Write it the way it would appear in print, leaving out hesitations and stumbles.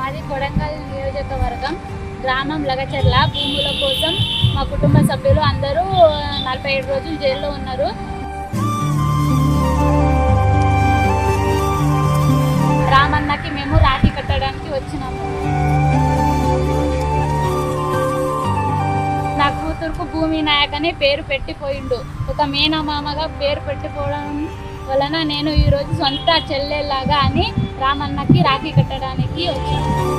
మాది కొడంగల్ నియోజకవర్గం, గ్రామం లగచర్ల. భూముల కోసం మా కుటుంబ సభ్యులు అందరూ 47 రోజులు జైల్లో ఉన్నారు. రామన్నకి మేము రాఖీ కట్టడానికి వచ్చినాము. నా కూతురుకు భూమి నాయక్ అని పేరు పెట్టిపోయిండు. ఒక మేనమామగా పేరు పెట్టిపోవడం వలన నేను ఈరోజు సొంత చెల్లెలాగా అని రామన్నకి రాఖీ కట్టడానికి వచ్చాను.